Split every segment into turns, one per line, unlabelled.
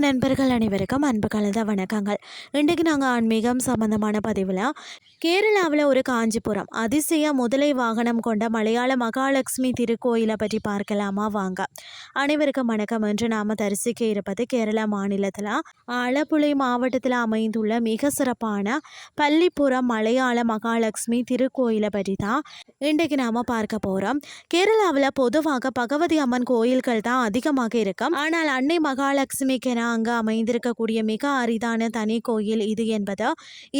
நண்பர்கள் அனைவருக்கும் அன்பு கலந்த வணக்கங்கள். இன்றைக்கு நாங்கள் ஆன்மீகம் சம்பந்தமான பதிவில் கேரளாவில் ஒரு காஞ்சிபுரம் அதிசய முதலை வாகனம் கொண்ட மலையாள மகாலட்சுமி திருக்கோயிலை பற்றி பார்க்கலாமா வாங்க. அனைவருக்கும் வணக்கம். என்று நாம் தரிசிக்க இருப்பது கேரளா மாநிலத்தில் ஆலப்புழை மாவட்டத்தில் அமைந்துள்ள மிக சிறப்பான பள்ளிப்புறம் மலையாள மகாலட்சுமி திருக்கோயிலை பற்றி தான் இன்றைக்கு நாம் பார்க்க போகிறோம். கேரளாவில் பொதுவாக பகவதி அம்மன் கோயில்கள் தான் அதிகமாக இருக்கும். ஆனால் அன்னை மகாலட்சுமிக்கென அங்கு அமைந்திருக்கக்கூடிய மிக அரிதான தனி கோயில் இது என்பது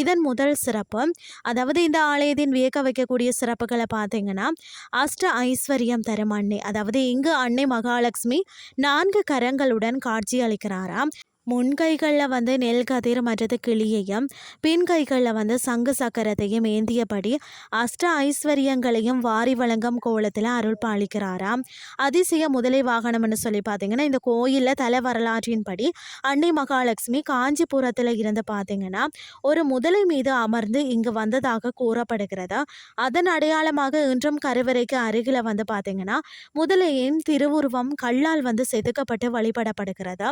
இதன் முதல் சிறப்பு. அதாவது இந்த ஆலயத்தின் வியக்க வைக்கக்கூடிய சிறப்புகளை பார்த்தீங்கன்னா, அஷ்ட ஐஸ்வர்யம் தரும் அன்னை, அதாவது இங்கு அன்னை மகாலட்சுமி 4 கரங்களுடன் காட்சி அளிக்கிறாராம். முன்கைகளில் நெல் கதிர் மற்றது கிளியையும், பின் கைகளில் சங்கு சக்கரத்தையும் ஏந்தியபடி அஷ்ட ஐஸ்வர்யங்களையும் வாரி வழங்கும் கோலத்தில் அருள் பாலிக்கிறாராம். அதிசய முதலை வாகனம்னு சொல்லி பார்த்தீங்கன்னா, இந்த கோயிலில் தல வரலாற்றின்படி அன்னை மகாலட்சுமி காஞ்சிபுரத்தில் இருந்து பார்த்தீங்கன்னா ஒரு முதலை மீது அமர்ந்து இங்கு வந்ததாக கூறப்படுகிறது. அதன் அடையாளமாக இன்றும் கருவறைக்கு அருகில் பார்த்தீங்கன்னா முதலையின் திருவுருவம் கல்லால் செதுக்கப்பட்டு வழிபடப்படுகிறது.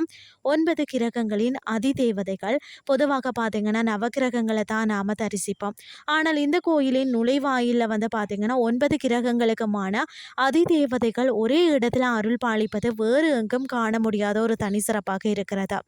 9 கிரகங்களின் அதிதேவதைகள். பொதுவாக பார்த்தீங்கன்னா நவகிரகங்களை தான் நாம் தரிசிப்போம். ஆனால் இந்த கோயிலின் நுழைவாயிலில் பார்த்தீங்கன்னா 9 கிரகங்களுக்குமான அதிதேவதைகள் ஒரே இடத்துல அருள் பாலிப்பது வேறு எங்கும் காண முடியாத ஒரு தனி சிறப்பாக இருக்கிறது.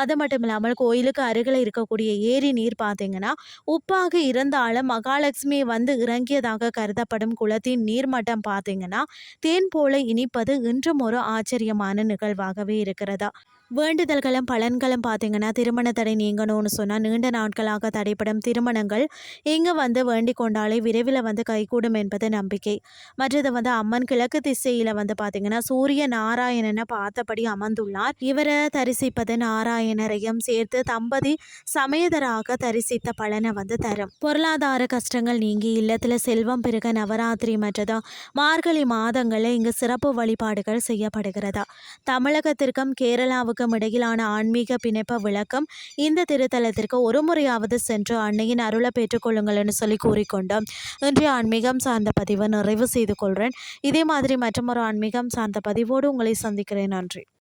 அது மட்டும் இல்லாமல் கோயிலுக்கு அருகில் இருக்கக்கூடிய ஏரி நீர் பார்த்தீங்கன்னா உப்பாக இருந்தாலும் மகாலட்சுமி இறங்கியதாக கருதப்படும் குளத்தின் நீர்மட்டம் பார்த்தீங்கன்னா தேன் போல இனிப்பது இன்றும் ஒரு ஆச்சரியமான நிகழ்வாகவே இருக்கிறது. வேண்டுதல்களும் பலன்களும் பார்த்தீங்கன்னா திருமண தடை நீங்கணும்னு சொன்னால் நீண்ட நாட்களாக தடைப்படும் திருமணங்கள் இங்கே வேண்டிக் கொண்டாலே விரைவில் கைகூடும் என்பது நம்பிக்கை. மற்றது அம்மன் கிழக்கு திசையில் பார்த்தீங்கன்னா சூரிய நாராயணனை பார்த்தபடி அமர்ந்துள்ளார். இவரை தரிசிப்பது நாராயணரையும் சேர்த்து தம்பதி சமேதராக தரிசித்த பலனை தரும். பொருளாதார கஷ்டங்கள் நீங்கி இல்லத்தில் செல்வம் பெருக நவராத்திரி மற்றது மார்கழி மாதங்களில் இங்கு சிறப்பு வழிபாடுகள் செய்யப்படுகிறது. தமிழகத்திற்கும் கேரளாவுக்கும் இடையிலான ஆன்மீக பிணைப்ப விளக்கம் இந்த திருத்தலத்திற்கு ஒரு முறையாவது சென்று அன்னையின் அருளை பெற்றுக்கொள்ளுங்கள் சொல்லி கூறிக்கொண்டோம். இன்றைய ஆன்மீகம் சார்ந்த பதிவை நிறைவு செய்து கொள்கிறேன். இதே மாதிரி மற்றொரு ஆன்மீகம் சார்ந்த பதிவோடு உங்களை சந்திக்கிறேன். நன்றி.